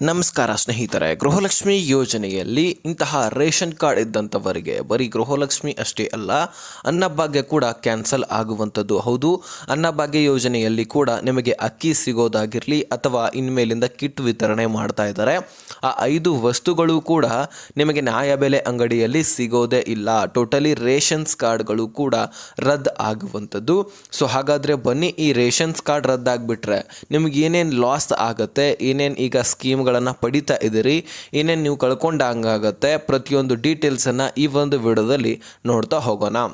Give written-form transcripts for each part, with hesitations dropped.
ನಮಸ್ಕಾರ ಸ್ನೇಹಿತರೆ, ಗೃಹಲಕ್ಷ್ಮಿ ಯೋಜನೆಯಲ್ಲಿ ಇಂತಹ ರೇಷನ್ ಕಾರ್ಡ್ ಇದ್ದಂಥವರಿಗೆ ಬರೀ ಗೃಹಲಕ್ಷ್ಮಿ ಅಷ್ಟೇ ಅಲ್ಲ, ಅನ್ನಭಾಗ್ಯ ಕೂಡ ಕ್ಯಾನ್ಸಲ್ ಆಗುವಂಥದ್ದು ಹೌದು. ಅನ್ನಭಾಗ್ಯ ಯೋಜನೆಯಲ್ಲಿ ಕೂಡ ನಿಮಗೆ ಅಕ್ಕಿ ಸಿಗೋದಾಗಿರಲಿ ಅಥವಾ ಇನ್ಮೇಲಿಂದ ಕಿಟ್ ವಿತರಣೆ ಮಾಡ್ತಾ ಇದ್ದಾರೆ. ಆ 5 ವಸ್ತುಗಳು ಕೂಡ ನಿಮಗೆ ನ್ಯಾಯಬೆಲೆ ಅಂಗಡಿಯಲ್ಲಿ ಸಿಗೋದೇ ಇಲ್ಲ. ಟೋಟಲಿ ರೇಷನ್ಸ್ ಕಾರ್ಡ್ಗಳು ಕೂಡ ರದ್ದು ಆಗುವಂಥದ್ದು. ಸೊ ಹಾಗಾದರೆ ಬನ್ನಿ, ಈ ರೇಷನ್ಸ್ ಕಾರ್ಡ್ ರದ್ದಾಗ್ಬಿಟ್ರೆ ನಿಮಗೆ ಏನೇನು ಲಾಸ್ ಆಗುತ್ತೆ, ಏನೇನು ಈಗ ಸ್ಕೀಮ್ಗಳನ್ನು ಪಡಿತಾ ಇದ್ದೀರಿ, ಏನೇನು ನೀವು ಕಳ್ಕೊಂಡಂಗಾಗತ್ತೆ, ಪ್ರತಿಯೊಂದು ಡೀಟೇಲ್ಸನ್ನು ಈ ಒಂದು ವಿಡಿಯೋದಲ್ಲಿ ನೋಡ್ತಾ ಹೋಗೋಣ.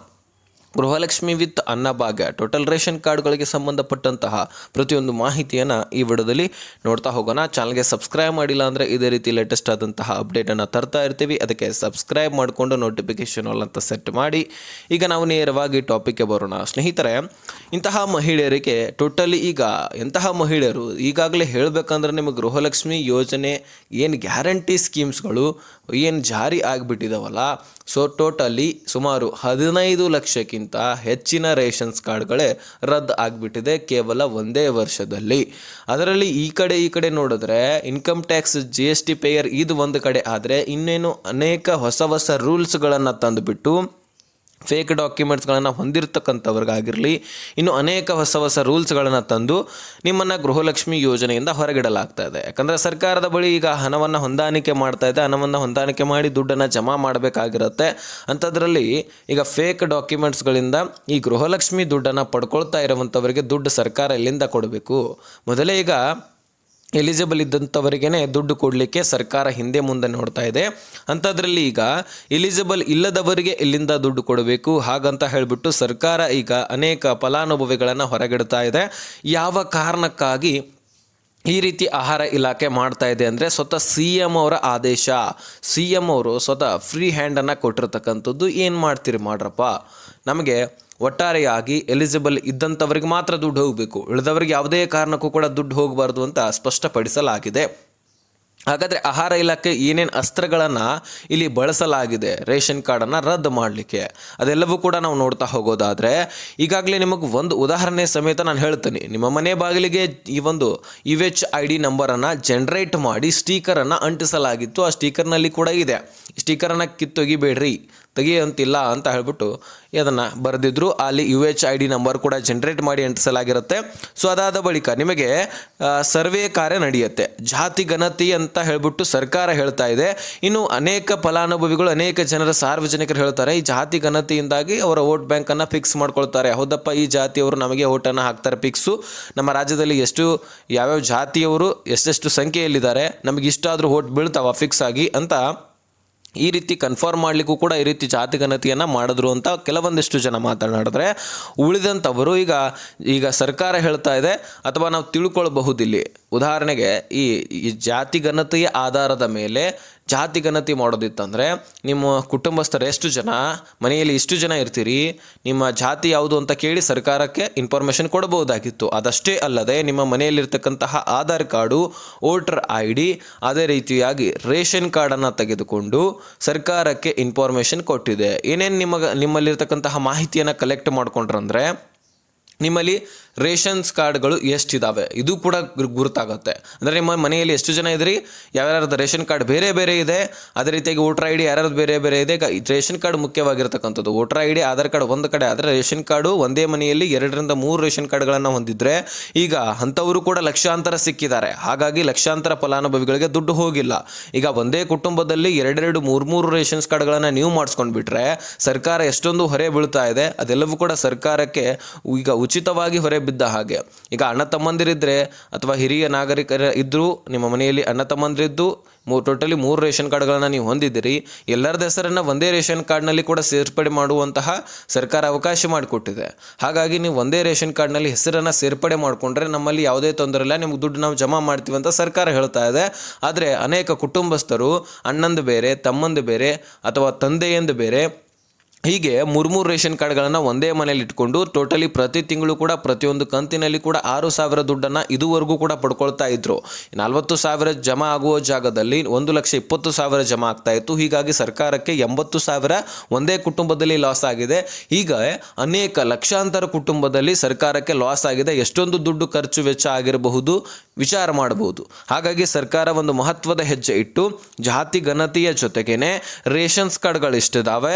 Gruhalakshmi with Annabhagya total ration ಕಾರ್ಡ್ಗಳಿಗೆ ಸಂಬಂಧಪಟ್ಟಂತಹ ಪ್ರತಿಯೊಂದು ಮಾಹಿತಿಯನ್ನು ಈ ವಿಡಿಯೋದಲ್ಲಿ ನೋಡ್ತಾ ಹೋಗೋಣ. ಚಾನಲ್ಗೆ ಸಬ್ಸ್ಕ್ರೈಬ್ ಮಾಡಿಲ್ಲ ಅಂದರೆ ಇದೇ ರೀತಿ ಲೇಟೆಸ್ಟ್ ಆದಂತಹ ಅಪ್ಡೇಟನ್ನು ತರ್ತಾ ಇರ್ತೀವಿ. ಅದಕ್ಕೆ ಸಬ್ಸ್ಕ್ರೈಬ್ ಮಾಡಿಕೊಂಡು ನೋಟಿಫಿಕೇಷನ್ ಆಲ್ ಅಂತ ಸೆಟ್ ಮಾಡಿ. ಈಗ ನಾವು ನೇರವಾಗಿ ಟಾಪಿಕ್ಗೆ ಬರೋಣ. ಸ್ನೇಹಿತರೆ, ಇಂತಹ ಮಹಿಳೆಯರಿಗೆ ಟೋಟಲಿ ಈಗ ಎಂತಹ ಮಹಿಳೆಯರು ಈಗಾಗಲೇ ಹೇಳಬೇಕಂದ್ರೆ ನಿಮಗೆ ಗೃಹಲಕ್ಷ್ಮಿ ಯೋಜನೆ ಏನು ಗ್ಯಾರಂಟಿ ಸ್ಕೀಮ್ಸ್ಗಳು ಏನು ಜಾರಿ ಆಗಿಬಿಟ್ಟಿದಾವಲ್ಲ, ಸೊ ಟೋಟಲಿ ಸುಮಾರು 15 ಲಕ್ಷಕ್ಕಿಂತ ಹೆಚ್ಚಿನ ರೇಷನ್ಸ್ ಕಾರ್ಡ್ಗಳೇ ರದ್ದು ಆಗಿಬಿಟ್ಟಿದೆ ಕೇವಲ ಒಂದೇ ವರ್ಷದಲ್ಲಿ. ಅದರಲ್ಲಿ ಈ ಕಡೆ ನೋಡಿದ್ರೆ ಇನ್ಕಮ್ ಟ್ಯಾಕ್ಸ್ GST ಪೇಯರ್ ಇದು ಒಂದು ಕಡೆ ಆದರೆ, ಇನ್ನೇನು ಅನೇಕ ಹೊಸ ರೂಲ್ಸ್ಗಳನ್ನು ತಂದುಬಿಟ್ಟು ಫೇಕ್ ಡಾಕ್ಯುಮೆಂಟ್ಸ್ಗಳನ್ನು ಹೊಂದಿರತಕ್ಕಂಥವ್ರಿಗಾಗಿರಲಿ, ಇನ್ನು ಅನೇಕ ಹೊಸ ರೂಲ್ಸ್ಗಳನ್ನು ತಂದು ನಿಮ್ಮನ್ನು ಗೃಹಲಕ್ಷ್ಮಿ ಯೋಜನೆಯಿಂದ ಹೊರಗಿಡಲಾಗ್ತಾ ಇದೆ. ಯಾಕಂದರೆ ಸರ್ಕಾರದ ಬಳಿ ಈಗ ಹಣವನ್ನು ಹೊಂದಾಣಿಕೆ ಮಾಡ್ತಾ ಇದೆ, ಹಣವನ್ನು ಹೊಂದಾಣಿಕೆ ಮಾಡಿ ದುಡ್ಡನ್ನು ಜಮಾ ಮಾಡಬೇಕಾಗಿರುತ್ತೆ. ಅಂಥದ್ರಲ್ಲಿ ಈಗ ಫೇಕ್ ಡಾಕ್ಯುಮೆಂಟ್ಸ್ಗಳಿಂದ ಈ ಗೃಹಲಕ್ಷ್ಮಿ ದುಡ್ಡನ್ನು ಪಡ್ಕೊಳ್ತಾ ಇರುವಂಥವರಿಗೆ ದುಡ್ಡು ಸರ್ಕಾರ ಎಲ್ಲಿಂದ ಕೊಡಬೇಕು? ಮೊದಲೇ ಈಗ ಎಲಿಜಿಬಲ್ ಇದ್ದಂಥವರಿಗೇ ದುಡ್ಡು ಕೊಡಲಿಕ್ಕೆ ಸರ್ಕಾರ ಹಿಂದೆ ಮುಂದೆ ನೋಡ್ತಾ ಇದೆ. ಅಂಥದ್ರಲ್ಲಿ ಈಗ ಎಲಿಜಿಬಲ್ ಇಲ್ಲದವರಿಗೆ ಎಲ್ಲಿಂದ ದುಡ್ಡು ಕೊಡಬೇಕು ಹಾಗಂತ ಹೇಳಿಬಿಟ್ಟು ಸರ್ಕಾರ ಈಗ ಅನೇಕ ಫಲಾನುಭವಿಗಳನ್ನು ಹೊರಗಿಡ್ತಾ ಇದೆ. ಯಾವ ಕಾರಣಕ್ಕಾಗಿ ಈ ರೀತಿ ಆಹಾರ ಇಲಾಖೆ ಮಾಡ್ತಾ ಇದೆ ಅಂದರೆ, ಸ್ವತಃ CM ಅವರ ಆದೇಶ. CM ಅವರು ಸ್ವತಃ ಫ್ರೀ ಹ್ಯಾಂಡನ್ನು ಕೊಟ್ಟಿರ್ತಕ್ಕಂಥದ್ದು. ಏನು ಮಾಡ್ತೀರಿ ಮಾಡ್ರಪ್ಪ, ನಮಗೆ ಒಟ್ಟಾರೆಯಾಗಿ ಎಲಿಜಿಬಲ್ ಇದ್ದಂಥವ್ರಿಗೆ ಮಾತ್ರ ದುಡ್ಡು ಹೋಗಬೇಕು, ಉಳಿದವರಿಗೆ ಯಾವುದೇ ಕಾರಣಕ್ಕೂ ಕೂಡ ದುಡ್ಡು ಹೋಗಬಾರ್ದು ಅಂತ ಸ್ಪಷ್ಟಪಡಿಸಲಾಗಿದೆ. ಹಾಗಾದರೆ ಆಹಾರ ಇಲಾಖೆ ಏನೇನು ಅಸ್ತ್ರಗಳನ್ನು ಇಲ್ಲಿ ಬಳಸಲಾಗಿದೆ ರೇಷನ್ ಕಾರ್ಡನ್ನು ರದ್ದು ಮಾಡಲಿಕ್ಕೆ, ಅದೆಲ್ಲವೂ ಕೂಡ ನಾವು ನೋಡ್ತಾ ಹೋಗೋದಾದರೆ, ಈಗಾಗಲೇ ನಿಮಗೆ ಒಂದು ಉದಾಹರಣೆ ಸಮೇತ ನಾನು ಹೇಳ್ತೀನಿ. ನಿಮ್ಮ ಮನೆ ಬಾಗಿಲಿಗೆ ಈ ಒಂದು UHID ನಂಬರನ್ನು ಜನ್ರೇಟ್ ಮಾಡಿ ಸ್ಟೀಕರನ್ನು ಅಂಟಿಸಲಾಗಿತ್ತು. ಆ ಸ್ಟೀಕರ್ನಲ್ಲಿ ಕೂಡ ಇದೆ, ಸ್ಟೀಕರನ್ನು ಕಿತ್ತೊಗಿಬೇಡ್ರಿ, ತೆಗಿಯಂತಿಲ್ಲ ಅಂತ ಹೇಳ್ಬಿಟ್ಟು ಅದನ್ನು ಬರೆದಿದ್ರು. ಅಲ್ಲಿ UHID ನಂಬರ್ ಕೂಡ ಜನ್ರೇಟ್ ಮಾಡಿ ಅಂಟಿಸಲಾಗಿರುತ್ತೆ. ಸೊ ಅದಾದ ಬಳಿಕ ನಿಮಗೆ ಸರ್ವೆ ಕಾರ್ಯ ನಡೆಯುತ್ತೆ, ಜಾತಿ ಗಣತಿ ಅಂತ ಹೇಳ್ಬಿಟ್ಟು ಸರ್ಕಾರ ಹೇಳ್ತಾ ಇದೆ. ಇನ್ನು ಅನೇಕ ಫಲಾನುಭವಿಗಳು, ಅನೇಕ ಜನರ ಸಾರ್ವಜನಿಕರು ಹೇಳ್ತಾರೆ, ಈ ಜಾತಿ ಗಣತಿಯಿಂದಾಗಿ ಅವರ ವೋಟ್ ಬ್ಯಾಂಕನ್ನು ಫಿಕ್ಸ್ ಮಾಡ್ಕೊಳ್ತಾರೆ. ಹೌದಪ್ಪ, ಈ ಜಾತಿಯವರು ನಮಗೆ ಓಟನ್ನು ಹಾಕ್ತಾರೆ ಫಿಕ್ಸು, ನಮ್ಮ ರಾಜ್ಯದಲ್ಲಿ ಯಾವ್ಯಾವ ಜಾತಿಯವರು ಎಷ್ಟೆಷ್ಟು ಸಂಖ್ಯೆಯಲ್ಲಿದ್ದಾರೆ, ನಮಗೆ ಇಷ್ಟಾದರೂ ವೋಟ್ ಬೀಳ್ತಾವ ಫಿಕ್ಸ್ ಆಗಿ ಅಂತ ಈ ರೀತಿ ಕನ್ಫರ್ಮ್ ಮಾಡಲಿಕ್ಕೂ ಕೂಡ ಈ ರೀತಿ ಜಾತಿ ಗಣತಿಯನ್ನು ಮಾಡಿದ್ರು ಅಂತ ಕೆಲವೊಂದಿಷ್ಟು ಜನ ಮಾತನಾಡಿದ್ರೆ, ಉಳಿದಂಥವರು ಈಗ ಸರ್ಕಾರ ಹೇಳ್ತಾ ಇದೆ ಅಥವಾ ನಾವು ತಿಳ್ಕೊಳ್ಬಹುದಿಲ್ಲಿ. ಉದಾಹರಣೆಗೆ ಈ ಜಾತಿ ಗಣತಿಯ ಆಧಾರದ ಮೇಲೆ ಜಾತಿ ಗಣತಿ ಮಾಡೋದಿತ್ತಂದರೆ, ನಿಮ್ಮ ಕುಟುಂಬಸ್ಥರು ಎಷ್ಟು ಜನ, ಮನೆಯಲ್ಲಿ ಇಷ್ಟು ಜನ ಇರ್ತೀರಿ, ನಿಮ್ಮ ಜಾತಿ ಯಾವುದು ಅಂತ ಕೇಳಿ ಸರ್ಕಾರಕ್ಕೆ ಇನ್ಫಾರ್ಮೇಷನ್ ಕೊಡಬಹುದಾಗಿತ್ತು. ಅದಷ್ಟೇ ಅಲ್ಲದೆ ನಿಮ್ಮ ಮನೆಯಲ್ಲಿರ್ತಕ್ಕಂತಹ ಆಧಾರ್ ಕಾರ್ಡು, ವೋಟರ್ ID, ಅದೇ ರೀತಿಯಾಗಿ ರೇಷನ್ ಕಾರ್ಡನ್ನು ತೆಗೆದುಕೊಂಡು ಸರ್ಕಾರಕ್ಕೆ ಇನ್ಫಾರ್ಮೇಷನ್ ಕೊಟ್ಟಿದೆ. ಏನೇನು ನಿಮ್ಮಲ್ಲಿರ್ತಕ್ಕಂತಹ ಮಾಹಿತಿಯನ್ನು ಕಲೆಕ್ಟ್ ಮಾಡ್ಕೊಂಡ್ರಂದರೆ, ನಿಮ್ಮಲ್ಲಿ ರೇಷನ್ಸ್ ಕಾರ್ಡ್ಗಳು ಎಷ್ಟಿದ್ದಾವೆ ಇದು ಕೂಡ ಗುರುತಾಗುತ್ತೆ. ಅಂದರೆ ನಿಮ್ಮ ಮನೆಯಲ್ಲಿ ಎಷ್ಟು ಜನ ಇದ್ರಿ, ಯಾವ್ಯಾರ್ದು ರೇಷನ್ ಕಾರ್ಡ್ ಬೇರೆ ಬೇರೆ ಇದೆ, ಅದೇ ರೀತಿಯಾಗಿ ವೋಟರ್ ID ಯಾರ್ಯಾರ್ದು ಬೇರೆ ಬೇರೆ ಇದೆ. ರೇಷನ್ ಕಾರ್ಡ್ ಮುಖ್ಯವಾಗಿರ್ತಕ್ಕಂಥದ್ದು. ವೋಟರ್ ID, ಆಧಾರ್ ಕಾರ್ಡ್ ಒಂದು ಕಡೆ ಆದರೆ, ರೇಷನ್ ಕಾರ್ಡು ಒಂದೇ ಮನೆಯಲ್ಲಿ 2 ರಿಂದ 3 ರೇಷನ್ ಕಾರ್ಡ್ಗಳನ್ನು ಹೊಂದಿದ್ರೆ ಈಗ ಅಂಥವರು ಕೂಡ ಲಕ್ಷಾಂತರ ಸಿಕ್ಕಿದ್ದಾರೆ. ಹಾಗಾಗಿ ಲಕ್ಷಾಂತರ ಫಲಾನುಭವಿಗಳಿಗೆ ದುಡ್ಡು ಹೋಗಿಲ್ಲ. ಈಗ ಒಂದೇ ಕುಟುಂಬದಲ್ಲಿ 2 3 ರೇಷನ್ಸ್ ಕಾರ್ಡ್ಗಳನ್ನು ನೀವು ಮಾಡಿಸ್ಕೊಂಡ್ಬಿಟ್ರೆ ಸರ್ಕಾರ ಎಷ್ಟೊಂದು ಹೊರೆ ಬೀಳ್ತಾ ಇದೆ. ಅದೆಲ್ಲವೂ ಕೂಡ ಸರ್ಕಾರಕ್ಕೆ ಈಗ ಉಚಿತವಾಗಿ ಹೊರೆ ಬಿದ್ದ ಹಾಗೆ. ಈಗ ಅಣ್ಣ ತಮ್ಮಂದಿರಿದ್ರೆ ಅಥವಾ ಹಿರಿಯ ನಾಗರಿಕರ ಇದ್ದರೂ, ನಿಮ್ಮ ಮನೆಯಲ್ಲಿ ಅಣ್ಣ ತಮ್ಮಂದಿರಿದ್ದು ಟೋಟಲಿ 3 ರೇಷನ್ ಕಾರ್ಡ್ಗಳನ್ನು ನೀವು ಹೊಂದಿದ್ದೀರಿ, ಎಲ್ಲರದ ಹೆಸರನ್ನು ಒಂದೇ ರೇಷನ್ ಕಾರ್ಡ್ನಲ್ಲಿ ಕೂಡ ಸೇರ್ಪಡೆ ಮಾಡುವಂತಹ ಸರ್ಕಾರ ಅವಕಾಶ ಮಾಡಿಕೊಟ್ಟಿದೆ. ಹಾಗಾಗಿ ನೀವು ಒಂದೇ ರೇಷನ್ ಕಾರ್ಡ್ನಲ್ಲಿ ಹೆಸರನ್ನು ಸೇರ್ಪಡೆ ಮಾಡಿಕೊಂಡ್ರೆ ನಮ್ಮಲ್ಲಿ ಯಾವುದೇ ತೊಂದರೆ ಇಲ್ಲ, ನಿಮ್ಗೆ ದುಡ್ಡು ನಾವು ಜಮಾ ಮಾಡ್ತೀವಿ ಅಂತ ಸರ್ಕಾರ ಹೇಳ್ತಾ ಇದೆ. ಆದರೆ ಅನೇಕ ಕುಟುಂಬಸ್ಥರು ಅಣ್ಣಂದು ಬೇರೆ, ತಮ್ಮಂದು ಬೇರೆ ಅಥವಾ ತಂದೆಯಂದು ಬೇರೆ, ಹೀಗೆ 3 ರೇಷನ್ ಕಾರ್ಡ್ಗಳನ್ನು ಒಂದೇ ಮನೇಲಿ ಇಟ್ಕೊಂಡು ಟೋಟಲಿ ಪ್ರತಿ ತಿಂಗಳು ಕೂಡ ಪ್ರತಿಯೊಂದು ಕಂತಿನಲ್ಲಿ ಕೂಡ 6,000 ದುಡ್ಡನ್ನು ಇದುವರೆಗೂ ಕೂಡ ಪಡ್ಕೊಳ್ತಾ ಇದ್ರು. 40,000 ಜಮಾ ಆಗುವ ಜಾಗದಲ್ಲಿ 1,20,000 ಜಮಾ ಆಗ್ತಾ ಇತ್ತು. ಹೀಗಾಗಿ ಸರ್ಕಾರಕ್ಕೆ 80,000 ಒಂದೇ ಕುಟುಂಬದಲ್ಲಿ ಲಾಸ್ ಆಗಿದೆ. ಈಗ ಅನೇಕ ಲಕ್ಷಾಂತರ ಕುಟುಂಬದಲ್ಲಿ ಸರ್ಕಾರಕ್ಕೆ ಲಾಸ್ ಆಗಿದೆ. ಎಷ್ಟೊಂದು ದುಡ್ಡು ಖರ್ಚು ವೆಚ್ಚ ಆಗಿರಬಹುದು ವಿಚಾರ ಮಾಡಬಹುದು. ಹಾಗಾಗಿ ಸರ್ಕಾರ ಒಂದು ಮಹತ್ವದ ಹೆಜ್ಜೆ ಇಟ್ಟು ಜಾತಿ ಗಣತಿಯ ಜೊತೆಗೇನೆ ರೇಷನ್ಸ್ ಕಾರ್ಡ್ಗಳಿಷ್ಟಿದ್ದಾವೆ,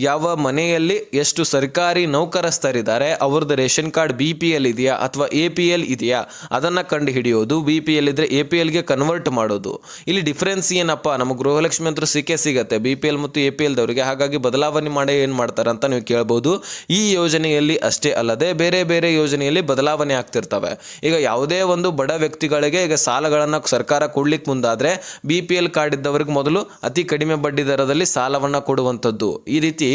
ಯಾವ ಮನೆಯಲ್ಲಿ ಎಷ್ಟು ಸರ್ಕಾರಿ ನೌಕರಸ್ಥರಿದ್ದಾರೆ ಅವ್ರದ್ದು ರೇಷನ್ ಕಾರ್ಡ್ BPL ಇದೆಯಾ ಅಥವಾ APL ಇದೆಯಾ ಅದನ್ನು ಕಂಡು ಹಿಡಿಯೋದು, BPL ಇದ್ದರೆ APLಗೆ ಕನ್ವರ್ಟ್ ಮಾಡೋದು. ಇಲ್ಲಿ ಡಿಫ್ರೆನ್ಸ್ ಏನಪ್ಪ, ನಮ್ಮ ಗೃಹಲಕ್ಷ್ಮಿ ಅಂತೂ ಸಿಗುತ್ತೆ BPL ಮತ್ತು APL ದವರಿಗೆ, ಹಾಗಾಗಿ ಬದಲಾವಣೆ ಮಾಡಿ ಏನು ಮಾಡ್ತಾರೆ ಅಂತ ನೀವು ಕೇಳ್ಬೋದು. ಈ ಯೋಜನೆಯಲ್ಲಿ ಅಷ್ಟೇ ಅಲ್ಲದೆ ಬೇರೆ ಬೇರೆ ಯೋಜನೆಯಲ್ಲಿ ಬದಲಾವಣೆ ಆಗ್ತಿರ್ತವೆ. ಈಗ ಯಾವುದೇ ಒಂದು ಬಡ ವ್ಯಕ್ತಿಗಳಿಗೆ ಈಗ ಸಾಲಗಳನ್ನು ಸರ್ಕಾರ ಕೊಡ್ಲಿಕ್ಕೆ ಮುಂದಾದರೆ BPL ಕಾರ್ಡ್ ಇದ್ದವರಿಗೆ ಮೊದಲು ಅತಿ ಕಡಿಮೆ ಬಡ್ಡಿ ದರದಲ್ಲಿ ಸಾಲವನ್ನು ಕೊಡುವಂಥದ್ದು. ಈ ರೀತಿ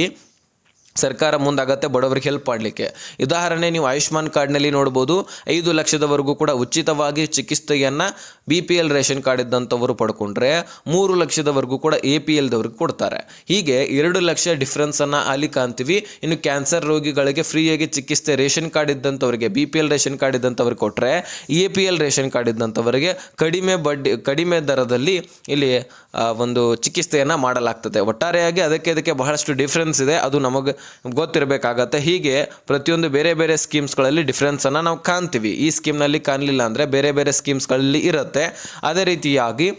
ಸರ್ಕಾರ ಮುಂದಾಗತ್ತೆ ಬಡವರಿಗೆ ಹೆಲ್ಪ್ ಮಾಡಲಿಕ್ಕೆ. ಉದಾಹರಣೆ ನೀವು ಆಯುಷ್ಮಾನ್ ಕಾರ್ಡ್ನಲ್ಲಿ ನೋಡ್ಬೋದು, 5 ಲಕ್ಷದವರೆಗೂ ಕೂಡ ಉಚಿತವಾಗಿ ಚಿಕಿತ್ಸೆಯನ್ನು BPL ರೇಷನ್ ಕಾರ್ಡ್ ಇದ್ದಂಥವರು ಪಡ್ಕೊಂಡ್ರೆ 3 ಲಕ್ಷದವರೆಗೂ ಕೂಡ APL ದವ್ರಿಗೆ ಕೊಡ್ತಾರೆ. ಹೀಗೆ 2 ಲಕ್ಷ ಡಿಫ್ರೆನ್ಸನ್ನು ಅಲ್ಲಿ ಕಾಣ್ತೀವಿ. ಇನ್ನು ಕ್ಯಾನ್ಸರ್ ರೋಗಿಗಳಿಗೆ ಫ್ರೀಯಾಗಿ ಚಿಕಿತ್ಸೆ ರೇಷನ್ ಕಾರ್ಡ್ ಇದ್ದಂಥವರಿಗೆ BPL ರೇಷನ್ ಕಾರ್ಡ್ ಇದ್ದಂಥವ್ರಿಗೆ ಕೊಟ್ಟರೆ APL ರೇಷನ್ ಕಾರ್ಡ್ ಇದ್ದಂಥವರಿಗೆ ಕಡಿಮೆ ದರದಲ್ಲಿ ಇಲ್ಲಿ ಒಂದು ಚಿಕಿತ್ಸೆಯನ್ನು ಮಾಡಲಾಗ್ತದೆ. ಒಟ್ಟಾರೆಯಾಗಿ ಅದಕ್ಕೆ ಬಹಳಷ್ಟು ಡಿಫ್ರೆನ್ಸ್ ಇದೆ, ಅದು ನಮಗೆ ಗೊತ್ತಿರಬೇಕಾಗತ್ತೆ. ಹೀಗೆ ಪ್ರತಿಯೊಂದು ಬೇರೆ ಬೇರೆ ಸ್ಕೀಮ್ಸ್ಗಳಲ್ಲಿ ಡಿಫ್ರೆನ್ಸನ್ನು ನಾವು ಕಾಣ್ತೀವಿ. ಈ ಸ್ಕೀಮ್ನಲ್ಲಿ ಕಾಣಲಿಲ್ಲ ಅಂದರೆ ಬೇರೆ ಬೇರೆ ಸ್ಕೀಮ್ಸ್ಗಳಲ್ಲಿ ಇರುತ್ತೆ. ಅದೇ ರೀತಿಯಾಗಿ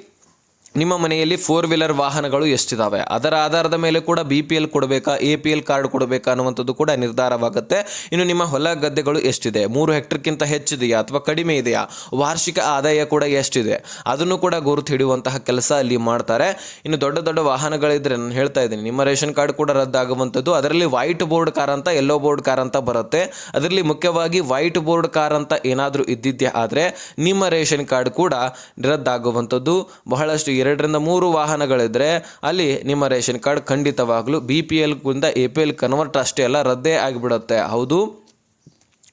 ನಿಮ್ಮ ಮನೆಯಲ್ಲಿ 4 ವೀಲರ್ ವಾಹನಗಳು ಎಷ್ಟಿದ್ದಾವೆ ಅದರ ಆಧಾರದ ಮೇಲೆ ಕೂಡ BPL ಕೊಡಬೇಕಾ APL ಕಾರ್ಡ್ ಕೊಡಬೇಕಾ ಅನ್ನುವಂಥದ್ದು ಕೂಡ ನಿರ್ಧಾರವಾಗುತ್ತೆ. ಇನ್ನು ನಿಮ್ಮ ಹೊಲ ಗದ್ದೆಗಳು ಎಷ್ಟಿದೆ, 3 ಹೆಕ್ಟರ್ಗಿಂತ ಹೆಚ್ಚಿದೆಯಾ ಅಥವಾ ಕಡಿಮೆ ಇದೆಯಾ, ವಾರ್ಷಿಕ ಆದಾಯ ಕೂಡ ಎಷ್ಟಿದೆ ಅದನ್ನು ಕೂಡ ಗುರುತು ಹಿಡಿಯುವಂತಹ ಕೆಲಸ ಅಲ್ಲಿ ಮಾಡ್ತಾರೆ. ಇನ್ನು ದೊಡ್ಡ ದೊಡ್ಡ ವಾಹನಗಳಿದ್ರೆ ನಾನು ಹೇಳ್ತಾ ಇದ್ದೀನಿ, ನಿಮ್ಮ ರೇಷನ್ ಕಾರ್ಡ್ ಕೂಡ ರದ್ದಾಗುವಂಥದ್ದು. ಅದರಲ್ಲಿ ವೈಟ್ ಬೋರ್ಡ್ ಕಾರ್ ಅಂತ ಯೆಲ್ಲೋ ಬೋರ್ಡ್ ಕಾರ್ ಅಂತ ಬರುತ್ತೆ. ಅದರಲ್ಲಿ ಮುಖ್ಯವಾಗಿ ವೈಟ್ ಬೋರ್ಡ್ ಕಾರ್ ಅಂತ ಏನಾದರೂ ಇದ್ದಿದ್ದೆ ಆದರೆ ನಿಮ್ಮ ರೇಷನ್ ಕಾರ್ಡ್ ಕೂಡ ರದ್ದಾಗುವಂಥದ್ದು. ಬಹಳಷ್ಟು 2 ರಿಂದ 3 ವಾಹನಗಳಿದ್ರೆ ಅಲ್ಲಿ ನಿಮ್ಮ ರೇಷನ್ ಕಾರ್ಡ್ ಖಂಡಿತವಾಗ್ಲೂ BPL ಗಿಂತ APL ಕನ್ವರ್ಟ್ ಅಷ್ಟೇ ಅಲ್ಲ, ರದ್ದೇ ಆಗಿಬಿಡುತ್ತೆ. ಹೌದು,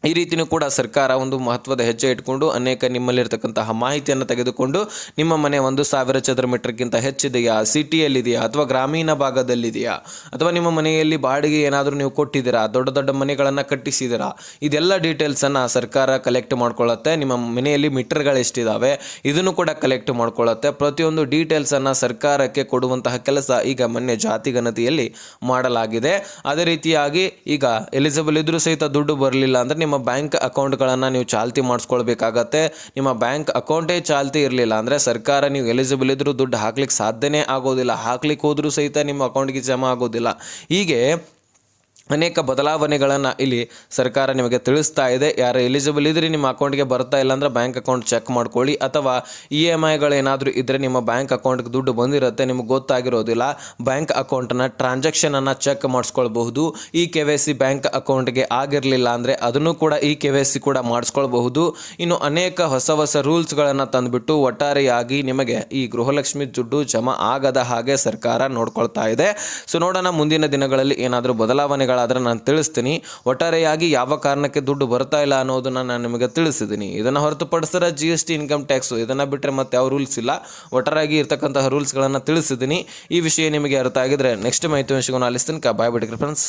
ಈ ರೀತಿಯೂ ಕೂಡ ಸರ್ಕಾರ ಒಂದು ಮಹತ್ವದ ಹೆಜ್ಜೆ ಇಟ್ಕೊಂಡು ಅನೇಕ ನಿಮ್ಮಲ್ಲಿರ್ತಕ್ಕಂತಹ ಮಾಹಿತಿಯನ್ನು ತೆಗೆದುಕೊಂಡು ನಿಮ್ಮ ಮನೆ 1,000 ಚದರ ಮೀಟರ್ಗಿಂತ ಹೆಚ್ಚಿದೆಯಾ, ಸಿಟಿಯಲ್ಲಿದೆಯಾ ಅಥವಾ ಗ್ರಾಮೀಣ ಭಾಗದಲ್ಲಿದೆಯಾ, ಅಥವಾ ನಿಮ್ಮ ಮನೆಯಲ್ಲಿ ಬಾಡಿಗೆ ಏನಾದರೂ ನೀವು ಕೊಟ್ಟಿದ್ದೀರಾ, ದೊಡ್ಡ ದೊಡ್ಡ ಮನೆಗಳನ್ನು ಕಟ್ಟಿಸಿದ್ದೀರಾ, ಇದೆಲ್ಲ ಡೀಟೇಲ್ಸನ್ನು ಸರ್ಕಾರ ಕಲೆಕ್ಟ್ ಮಾಡ್ಕೊಳ್ಳುತ್ತೆ. ನಿಮ್ಮ ಮನೆಯಲ್ಲಿ ಮೀಟರ್ಗಳು ಎಷ್ಟಿದ್ದಾವೆ ಇದನ್ನು ಕೂಡ ಕಲೆಕ್ಟ್ ಮಾಡ್ಕೊಳ್ಳುತ್ತೆ. ಪ್ರತಿಯೊಂದು ಡೀಟೇಲ್ಸನ್ನು ಸರ್ಕಾರಕ್ಕೆ ಕೊಡುವಂತಹ ಕೆಲಸ ಈಗ ಮೊನ್ನೆ ಜಾತಿ ಗಣತಿಯಲ್ಲಿ ಮಾಡಲಾಗಿದೆ. ಅದೇ ರೀತಿಯಾಗಿ ಈಗ ಎಲಿಜಿಬಲ್ ಇದ್ರೂ ಸಹಿತ ದುಡ್ಡು ಬರಲಿಲ್ಲ ಅಂದರೆ ನಿಮ್ಮ ಬ್ಯಾಂಕ್ ಅಕೌಂಟ್ಗಳನ್ನು ನೀವು ಚಾಲ್ತಿ ಮಾಡಿಸ್ಕೊಳ್ಬೇಕಾಗತ್ತೆ. ನಿಮ್ಮ ಬ್ಯಾಂಕ್ ಅಕೌಂಟೇ ಚಾಲ್ತಿ ಇರಲಿಲ್ಲ ಅಂದರೆ ಸರ್ಕಾರ ನೀವು ಎಲಿಜಿಬಲ್ ಇದ್ರೂ ದುಡ್ಡು ಹಾಕ್ಲಿಕ್ಕೆ ಸಾಧ್ಯನೇ ಆಗೋದಿಲ್ಲ, ಹಾಕ್ಲಿಕ್ಕೆ ಹೋದರೂ ಸಹಿತ ನಿಮ್ಮ ಅಕೌಂಟ್ಗೆ ಜಮಾ ಆಗೋದಿಲ್ಲ. ಹೀಗೆ ಅನೇಕ ಬದಲಾವಣೆಗಳನ್ನು ಇಲ್ಲಿ ಸರ್ಕಾರ ನಿಮಗೆ ತಿಳಿಸ್ತಾ ಇದೆ. ಯಾರು ಎಲಿಜಿಬಲ್ ಇದ್ದರೆ ನಿಮ್ಮ ಅಕೌಂಟ್ಗೆ ಬರ್ತಾ ಇಲ್ಲ ಅಂದರೆ ಬ್ಯಾಂಕ್ ಅಕೌಂಟ್ ಚೆಕ್ ಮಾಡ್ಕೊಳ್ಳಿ, ಅಥವಾ EMIಗಳೇನಾದರೂ ಇದ್ದರೆ ನಿಮ್ಮ ಬ್ಯಾಂಕ್ ಅಕೌಂಟ್ಗೆ ದುಡ್ಡು ಬಂದಿರುತ್ತೆ ನಿಮಗೆ ಗೊತ್ತಾಗಿರೋದಿಲ್ಲ, ಬ್ಯಾಂಕ್ ಅಕೌಂಟನ್ನು ಟ್ರಾನ್ಸಾಕ್ಷನನ್ನು ಚೆಕ್ ಮಾಡಿಸ್ಕೊಳ್ಬಹುದು. KYC ಬ್ಯಾಂಕ್ ಅಕೌಂಟ್ಗೆ ಆಗಿರಲಿಲ್ಲ ಅಂದರೆ ಅದನ್ನು ಕೂಡ KYC ಕೂಡ ಮಾಡಿಸ್ಕೊಳ್ಬಹುದು. ಇನ್ನು ಅನೇಕ ಹೊಸ ರೂಲ್ಸ್ಗಳನ್ನು ತಂದುಬಿಟ್ಟು ಒಟ್ಟಾರೆಯಾಗಿ ನಿಮಗೆ ಈ ಗೃಹಲಕ್ಷ್ಮಿ ದುಡ್ಡು ಜಮಾ ಆಗದ ಹಾಗೆ ಸರ್ಕಾರ ನೋಡ್ಕೊಳ್ತಾ ಇದೆ. ಸೊ ನೋಡೋಣ ಮುಂದಿನ ದಿನಗಳಲ್ಲಿ ಏನಾದರೂ ಬದಲಾವಣೆಗಳು ಆದರೆ ನಾನು ತಿಳಿಸ್ತೀನಿ. ಒಟ್ಟಾರೆಯಾಗಿ ಯಾವ ಕಾರಣಕ್ಕೆ ದುಡ್ಡು ಬರ್ತಾ ಇಲ್ಲ ಅನ್ನೋದನ್ನು ನಾನು ನಿಮಗೆ ತಿಳಿಸಿದ್ದೀನಿ. ಇದನ್ನು ಹೊರತುಪಡಿಸಿದ್ರೆ GST ಇನ್ಕಮ್ ಟ್ಯಾಕ್ಸು ಇದನ್ನು ಬಿಟ್ಟರೆ ಮತ್ತೆ ಯಾವ ರೂಲ್ಸ್ ಇಲ್ಲ. ಒಟ್ಟಾರೆಯಾಗಿ ಇರ್ತಕ್ಕಂತಹ ರೂಲ್ಸ್ಗಳನ್ನು ತಿಳಿಸಿದ್ದೀನಿ. ಈ ವಿಷಯ ನಿಮಗೆ ಅರ್ಥ ಆಗಿದ್ರೆ ನೆಕ್ಸ್ಟ್ ಮಾಹಿತಿ ಸಿಗೋಣ. ಅಲ್ಲಿಸ್ತೀನಿ. ಬಾಯ್ ಬಿಡಿ ಫ್ರೆಂಡ್ಸ್.